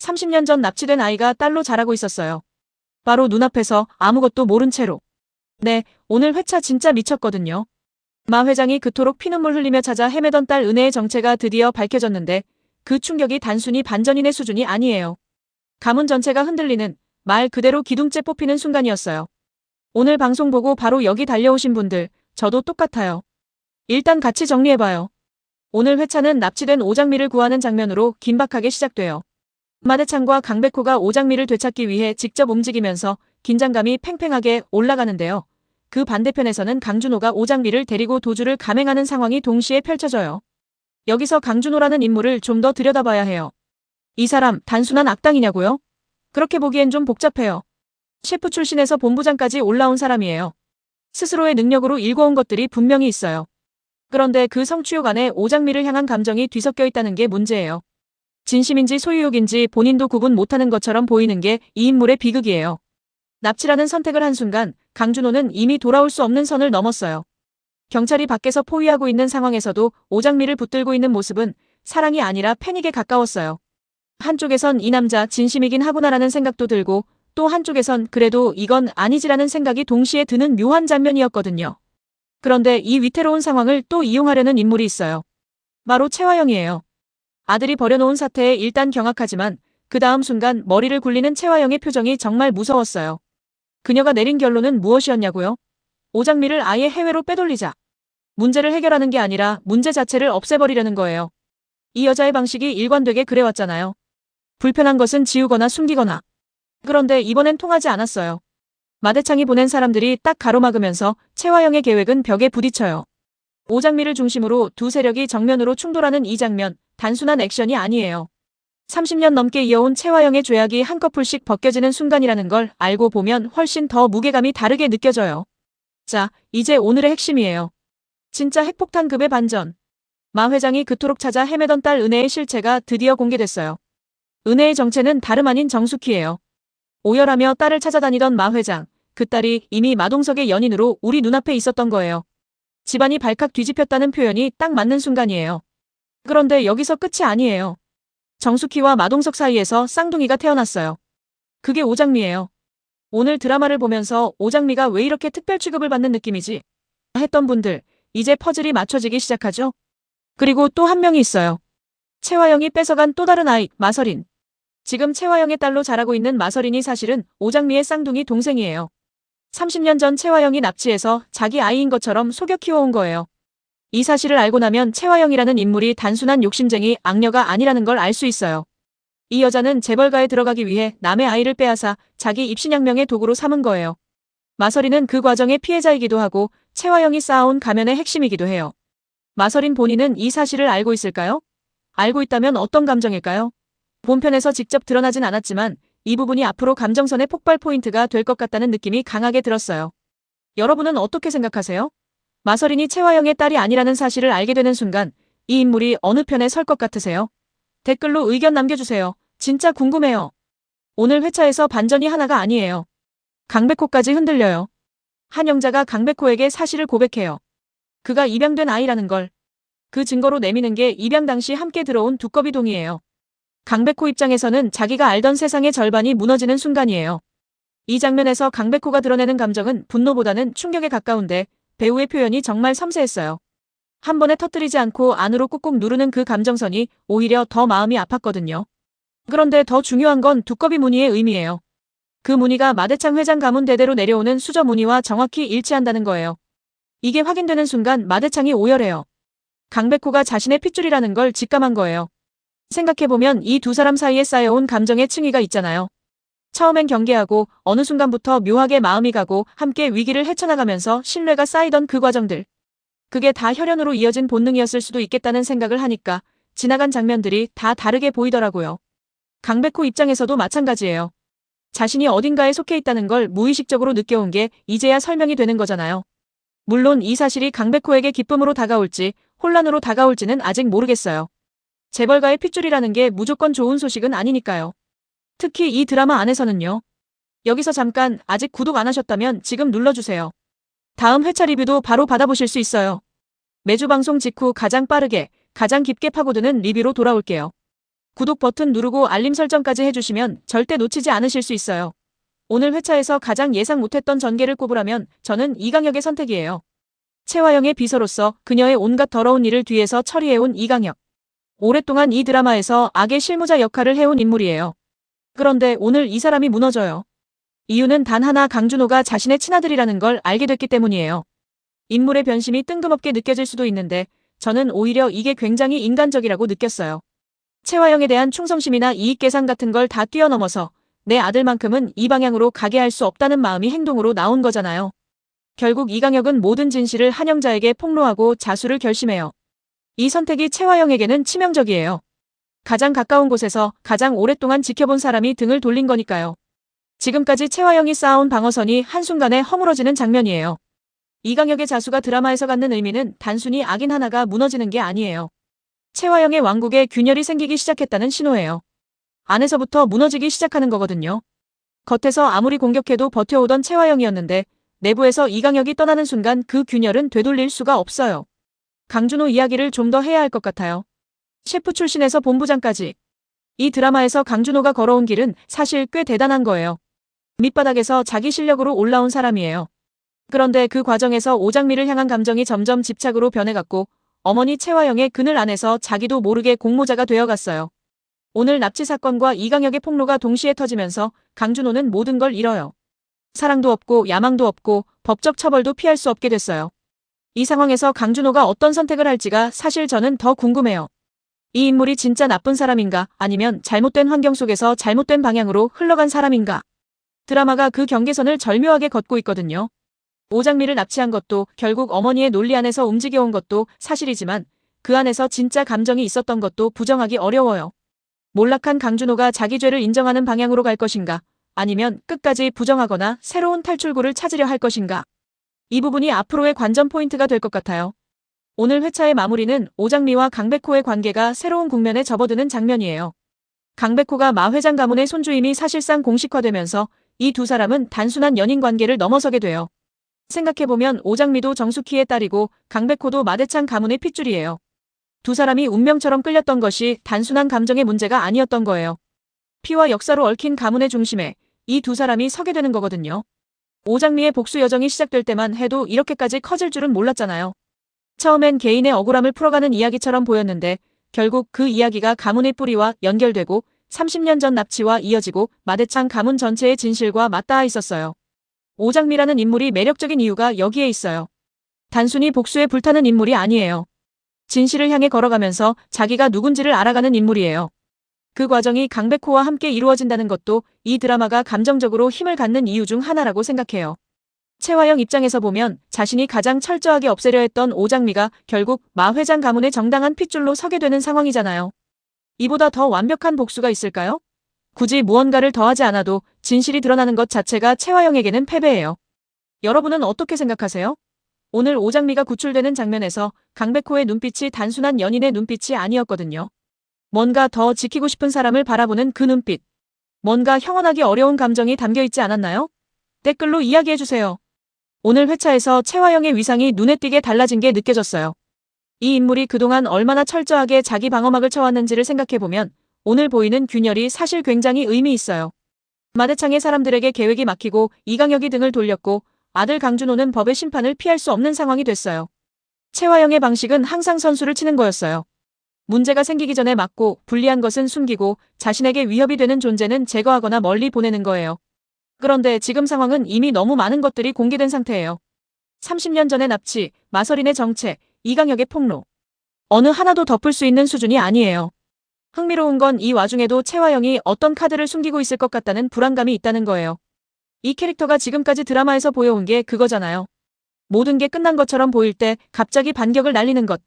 30년 전 납치된 아이가 딸로 자라고 있었어요. 바로 눈앞에서 아무것도 모른 채로. 네, 오늘 회차 진짜 미쳤거든요. 마 회장이 그토록 피눈물 흘리며 찾아 헤매던 딸 은혜의 정체가 드디어 밝혀졌는데 그 충격이 단순히 반전인의 수준이 아니에요. 가문 전체가 흔들리는, 말 그대로 기둥째 뽑히는 순간이었어요. 오늘 방송 보고 바로 여기 달려오신 분들, 저도 똑같아요. 일단 같이 정리해봐요. 오늘 회차는 납치된 오장미를 구하는 장면으로 긴박하게 시작돼요. 마대창과 강백호가 오장미를 되찾기 위해 직접 움직이면서 긴장감이 팽팽하게 올라가는데요. 그 반대편에서는 강준호가 오장미를 데리고 도주를 감행하는 상황이 동시에 펼쳐져요. 여기서 강준호라는 인물을 좀 더 들여다봐야 해요. 이 사람 단순한 악당이냐고요? 그렇게 보기엔 좀 복잡해요. 셰프 출신에서 본부장까지 올라온 사람이에요. 스스로의 능력으로 일궈온 것들이 분명히 있어요. 그런데 그 성취욕 안에 오장미를 향한 감정이 뒤섞여 있다는 게 문제예요. 진심인지 소유욕인지 본인도 구분 못하는 것처럼 보이는 게 이 인물의 비극이에요. 납치라는 선택을 한 순간 강준호는 이미 돌아올 수 없는 선을 넘었어요. 경찰이 밖에서 포위하고 있는 상황에서도 오장미를 붙들고 있는 모습은 사랑이 아니라 패닉에 가까웠어요. 한쪽에선 이 남자 진심이긴 하구나라는 생각도 들고 또 한쪽에선 그래도 이건 아니지라는 생각이 동시에 드는 묘한 장면이었거든요. 그런데 이 위태로운 상황을 또 이용하려는 인물이 있어요. 바로 채화영이에요. 아들이 벌여놓은 사태에 일단 경악하지만 그 다음 순간 머리를 굴리는 채화영의 표정이 정말 무서웠어요. 그녀가 내린 결론은 무엇이었냐고요? 오장미를 아예 해외로 빼돌리자. 문제를 해결하는 게 아니라 문제 자체를 없애버리려는 거예요. 이 여자의 방식이 일관되게 그래왔잖아요. 불편한 것은 지우거나 숨기거나. 그런데 이번엔 통하지 않았어요. 마대창이 보낸 사람들이 딱 가로막으면서 채화영의 계획은 벽에 부딪혀요. 오장미를 중심으로 두 세력이 정면으로 충돌하는 이 장면, 단순한 액션이 아니에요. 30년 넘게 이어온 채화영의 죄악이 한꺼풀씩 벗겨지는 순간이라는 걸 알고 보면 훨씬 더 무게감이 다르게 느껴져요. 자, 이제 오늘의 핵심이에요. 진짜 핵폭탄급의 반전. 마 회장이 그토록 찾아 헤매던 딸 은혜의 실체가 드디어 공개됐어요. 은혜의 정체는 다름 아닌 정숙희예요. 오열하며 딸을 찾아다니던 마 회장, 그 딸이 이미 마동석의 연인으로 우리 눈앞에 있었던 거예요. 집안이 발칵 뒤집혔다는 표현이 딱 맞는 순간이에요. 그런데 여기서 끝이 아니에요. 정숙희와 마동석 사이에서 쌍둥이가 태어났어요. 그게 오장미예요. 오늘 드라마를 보면서 오장미가 왜 이렇게 특별 취급을 받는 느낌이지? 했던 분들, 이제 퍼즐이 맞춰지기 시작하죠? 그리고 또 한 명이 있어요. 채화영이 뺏어간 또 다른 아이, 마설인. 지금 채화영의 딸로 자라고 있는 마설인이 사실은 오장미의 쌍둥이 동생이에요. 30년 전 채화영이 납치해서 자기 아이인 것처럼 속여 키워온 거예요. 이 사실을 알고 나면 채화영이라는 인물이 단순한 욕심쟁이 악녀가 아니라는 걸 알 수 있어요. 이 여자는 재벌가에 들어가기 위해 남의 아이를 빼앗아 자기 입신양명의 도구로 삼은 거예요. 마설인은 그 과정의 피해자이기도 하고 채화영이 쌓아온 가면의 핵심이기도 해요. 마설인 본인은 이 사실을 알고 있을까요? 알고 있다면 어떤 감정일까요? 본편에서 직접 드러나진 않았지만 이 부분이 앞으로 감정선의 폭발 포인트가 될 것 같다는 느낌이 강하게 들었어요. 여러분은 어떻게 생각하세요? 마설인이 채화영의 딸이 아니라는 사실을 알게 되는 순간 이 인물이 어느 편에 설 것 같으세요? 댓글로 의견 남겨주세요. 진짜 궁금해요. 오늘 회차에서 반전이 하나가 아니에요. 강백호까지 흔들려요. 한영자가 강백호에게 사실을 고백해요. 그가 입양된 아이라는 걸. 그 증거로 내미는 게 입양 당시 함께 들어온 두꺼비 동이에요. 강백호 입장에서는 자기가 알던 세상의 절반이 무너지는 순간이에요. 이 장면에서 강백호가 드러내는 감정은 분노보다는 충격에 가까운데 배우의 표현이 정말 섬세했어요. 한 번에 터뜨리지 않고 안으로 꾹꾹 누르는 그 감정선이 오히려 더 마음이 아팠거든요. 그런데 더 중요한 건 두꺼비 무늬의 의미예요. 그 무늬가 마대창 회장 가문 대대로 내려오는 수저 무늬와 정확히 일치한다는 거예요. 이게 확인되는 순간 마대창이 오열해요. 강백호가 자신의 핏줄이라는 걸 직감한 거예요. 생각해보면 이 두 사람 사이에 쌓여온 감정의 층위가 있잖아요. 처음엔 경계하고 어느 순간부터 묘하게 마음이 가고 함께 위기를 헤쳐나가면서 신뢰가 쌓이던 그 과정들. 그게 다 혈연으로 이어진 본능이었을 수도 있겠다는 생각을 하니까 지나간 장면들이 다 다르게 보이더라고요. 강백호 입장에서도 마찬가지예요. 자신이 어딘가에 속해 있다는 걸 무의식적으로 느껴온 게 이제야 설명이 되는 거잖아요. 물론 이 사실이 강백호에게 기쁨으로 다가올지 혼란으로 다가올지는 아직 모르겠어요. 재벌가의 핏줄이라는 게 무조건 좋은 소식은 아니니까요. 특히 이 드라마 안에서는요. 여기서 잠깐 아직 구독 안 하셨다면 지금 눌러주세요. 다음 회차 리뷰도 바로 받아보실 수 있어요. 매주 방송 직후 가장 빠르게, 가장 깊게 파고드는 리뷰로 돌아올게요. 구독 버튼 누르고 알림 설정까지 해주시면 절대 놓치지 않으실 수 있어요. 오늘 회차에서 가장 예상 못했던 전개를 꼽으라면 저는 이강혁의 선택이에요. 채화영의 비서로서 그녀의 온갖 더러운 일을 뒤에서 처리해온 이강혁. 오랫동안 이 드라마에서 악의 실무자 역할을 해온 인물이에요. 그런데 오늘 이 사람이 무너져요. 이유는 단 하나, 강준호가 자신의 친아들이라는 걸 알게 됐기 때문이에요. 인물의 변심이 뜬금없게 느껴질 수도 있는데 저는 오히려 이게 굉장히 인간적이라고 느꼈어요. 채화영에 대한 충성심이나 이익 계산 같은 걸 다 뛰어넘어서 내 아들만큼은 이 방향으로 가게 할 수 없다는 마음이 행동으로 나온 거잖아요. 결국 이강혁은 모든 진실을 한영자에게 폭로하고 자수를 결심해요. 이 선택이 채화영에게는 치명적이에요. 가장 가까운 곳에서 가장 오랫동안 지켜본 사람이 등을 돌린 거니까요. 지금까지 채화영이 쌓아온 방어선이 한순간에 허물어지는 장면이에요. 이강혁의 자수가 드라마에서 갖는 의미는 단순히 악인 하나가 무너지는 게 아니에요. 채화영의 왕국에 균열이 생기기 시작했다는 신호예요. 안에서부터 무너지기 시작하는 거거든요. 겉에서 아무리 공격해도 버텨오던 채화영이었는데 내부에서 이강혁이 떠나는 순간 그 균열은 되돌릴 수가 없어요. 강준호 이야기를 좀 더 해야 할 것 같아요. 셰프 출신에서 본부장까지. 이 드라마에서 강준호가 걸어온 길은 사실 꽤 대단한 거예요. 밑바닥에서 자기 실력으로 올라온 사람이에요. 그런데 그 과정에서 오장미를 향한 감정이 점점 집착으로 변해갔고 어머니 채화영의 그늘 안에서 자기도 모르게 공모자가 되어갔어요. 오늘 납치 사건과 이강혁의 폭로가 동시에 터지면서 강준호는 모든 걸 잃어요. 사랑도 없고 야망도 없고 법적 처벌도 피할 수 없게 됐어요. 이 상황에서 강준호가 어떤 선택을 할지가 사실 저는 더 궁금해요. 이 인물이 진짜 나쁜 사람인가 아니면 잘못된 환경 속에서 잘못된 방향으로 흘러간 사람인가. 드라마가 그 경계선을 절묘하게 걷고 있거든요. 오장미를 납치한 것도 결국 어머니의 논리 안에서 움직여온 것도 사실이지만 그 안에서 진짜 감정이 있었던 것도 부정하기 어려워요. 몰락한 강준호가 자기 죄를 인정하는 방향으로 갈 것인가 아니면 끝까지 부정하거나 새로운 탈출구를 찾으려 할 것인가. 이 부분이 앞으로의 관전 포인트가 될 것 같아요. 오늘 회차의 마무리는 오장미와 강백호의 관계가 새로운 국면에 접어드는 장면이에요. 강백호가 마 회장 가문의 손주임이 사실상 공식화되면서 이 두 사람은 단순한 연인 관계를 넘어서게 돼요. 생각해보면 오장미도 정숙희의 딸이고 강백호도 마대창 가문의 핏줄이에요. 두 사람이 운명처럼 끌렸던 것이 단순한 감정의 문제가 아니었던 거예요. 피와 역사로 얽힌 가문의 중심에 이 두 사람이 서게 되는 거거든요. 오장미의 복수 여정이 시작될 때만 해도 이렇게까지 커질 줄은 몰랐잖아요. 처음엔 개인의 억울함을 풀어가는 이야기처럼 보였는데 결국 그 이야기가 가문의 뿌리와 연결되고 30년 전 납치와 이어지고 마대창 가문 전체의 진실과 맞닿아 있었어요. 오장미라는 인물이 매력적인 이유가 여기에 있어요. 단순히 복수에 불타는 인물이 아니에요. 진실을 향해 걸어가면서 자기가 누군지를 알아가는 인물이에요. 그 과정이 강백호와 함께 이루어진다는 것도 이 드라마가 감정적으로 힘을 갖는 이유 중 하나라고 생각해요. 채화영 입장에서 보면 자신이 가장 철저하게 없애려 했던 오장미가 결국 마 회장 가문의 정당한 핏줄로 서게 되는 상황이잖아요. 이보다 더 완벽한 복수가 있을까요? 굳이 무언가를 더하지 않아도 진실이 드러나는 것 자체가 채화영에게는 패배예요. 여러분은 어떻게 생각하세요? 오늘 오장미가 구출되는 장면에서 강백호의 눈빛이 단순한 연인의 눈빛이 아니었거든요. 뭔가 더 지키고 싶은 사람을 바라보는 그 눈빛. 뭔가 형언하기 어려운 감정이 담겨있지 않았나요? 댓글로 이야기해주세요. 오늘 회차에서 채화영의 위상이 눈에 띄게 달라진 게 느껴졌어요. 이 인물이 그동안 얼마나 철저하게 자기 방어막을 쳐왔는지를 생각해보면 오늘 보이는 균열이 사실 굉장히 의미 있어요. 마대창의 사람들에게 계획이 막히고 이강혁이 등을 돌렸고 아들 강준호는 법의 심판을 피할 수 없는 상황이 됐어요. 채화영의 방식은 항상 선수를 치는 거였어요. 문제가 생기기 전에 막고 불리한 것은 숨기고 자신에게 위협이 되는 존재는 제거하거나 멀리 보내는 거예요. 그런데 지금 상황은 이미 너무 많은 것들이 공개된 상태예요. 30년 전의 납치, 마서린의 정체, 이강혁의 폭로. 어느 하나도 덮을 수 있는 수준이 아니에요. 흥미로운 건 이 와중에도 채화영이 어떤 카드를 숨기고 있을 것 같다는 불안감이 있다는 거예요. 이 캐릭터가 지금까지 드라마에서 보여온 게 그거잖아요. 모든 게 끝난 것처럼 보일 때 갑자기 반격을 날리는 것.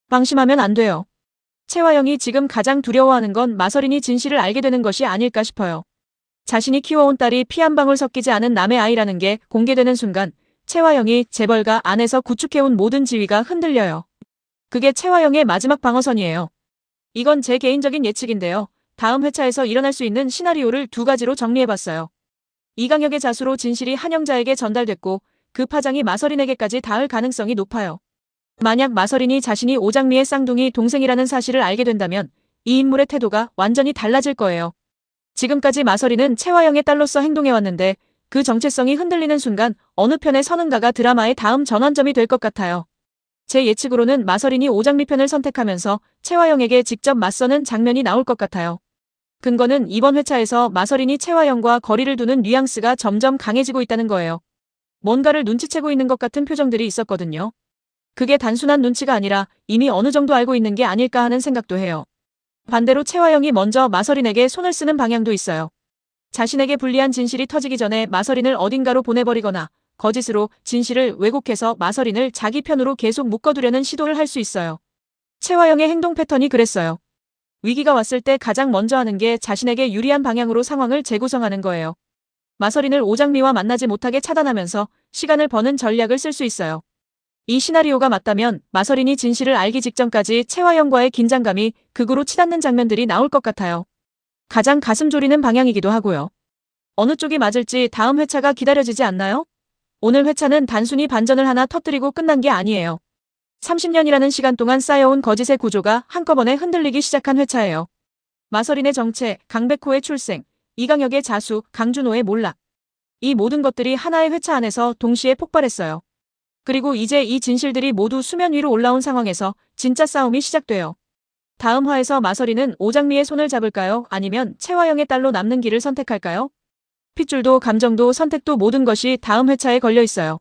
방심하면 안 돼요. 채화영이 지금 가장 두려워하는 건 마서린이 진실을 알게 되는 것이 아닐까 싶어요. 자신이 키워온 딸이 피 한 방울 섞이지 않은 남의 아이라는 게 공개되는 순간 채화영이 재벌가 안에서 구축해온 모든 지위가 흔들려요. 그게 채화영의 마지막 방어선이에요. 이건 제 개인적인 예측인데요. 다음 회차에서 일어날 수 있는 시나리오를 두 가지로 정리해봤어요. 이강혁의 자수로 진실이 한영자에게 전달됐고 그 파장이 마서린에게까지 닿을 가능성이 높아요. 만약 마서린이 자신이 오장미의 쌍둥이 동생이라는 사실을 알게 된다면 이 인물의 태도가 완전히 달라질 거예요. 지금까지 마서린은 채화영의 딸로서 행동해왔는데 그 정체성이 흔들리는 순간 어느 편에 서는가가 드라마의 다음 전환점이 될 것 같아요. 제 예측으로는 마서린이 오장미 편을 선택하면서 채화영에게 직접 맞서는 장면이 나올 것 같아요. 근거는 이번 회차에서 마서린이 채화영과 거리를 두는 뉘앙스가 점점 강해지고 있다는 거예요. 뭔가를 눈치채고 있는 것 같은 표정들이 있었거든요. 그게 단순한 눈치가 아니라 이미 어느 정도 알고 있는 게 아닐까 하는 생각도 해요. 반대로 채화영이 먼저 마서린에게 손을 쓰는 방향도 있어요. 자신에게 불리한 진실이 터지기 전에 마서린을 어딘가로 보내버리거나 거짓으로 진실을 왜곡해서 마서린을 자기 편으로 계속 묶어두려는 시도를 할 수 있어요. 채화영의 행동 패턴이 그랬어요. 위기가 왔을 때 가장 먼저 하는 게 자신에게 유리한 방향으로 상황을 재구성하는 거예요. 마서린을 오장미와 만나지 못하게 차단하면서 시간을 버는 전략을 쓸 수 있어요. 이 시나리오가 맞다면 마서린이 진실을 알기 직전까지 채화영과의 긴장감이 극으로 치닫는 장면들이 나올 것 같아요. 가장 가슴 졸이는 방향이기도 하고요. 어느 쪽이 맞을지 다음 회차가 기다려지지 않나요? 오늘 회차는 단순히 반전을 하나 터뜨리고 끝난 게 아니에요. 30년이라는 시간 동안 쌓여온 거짓의 구조가 한꺼번에 흔들리기 시작한 회차예요. 마서린의 정체, 강백호의 출생, 이강혁의 자수, 강준호의 몰락. 이 모든 것들이 하나의 회차 안에서 동시에 폭발했어요. 그리고 이제 이 진실들이 모두 수면 위로 올라온 상황에서 진짜 싸움이 시작돼요. 다음 화에서 마서린은 오장미의 손을 잡을까요? 아니면 채화영의 딸로 남는 길을 선택할까요? 핏줄도 감정도 선택도 모든 것이 다음 회차에 걸려 있어요.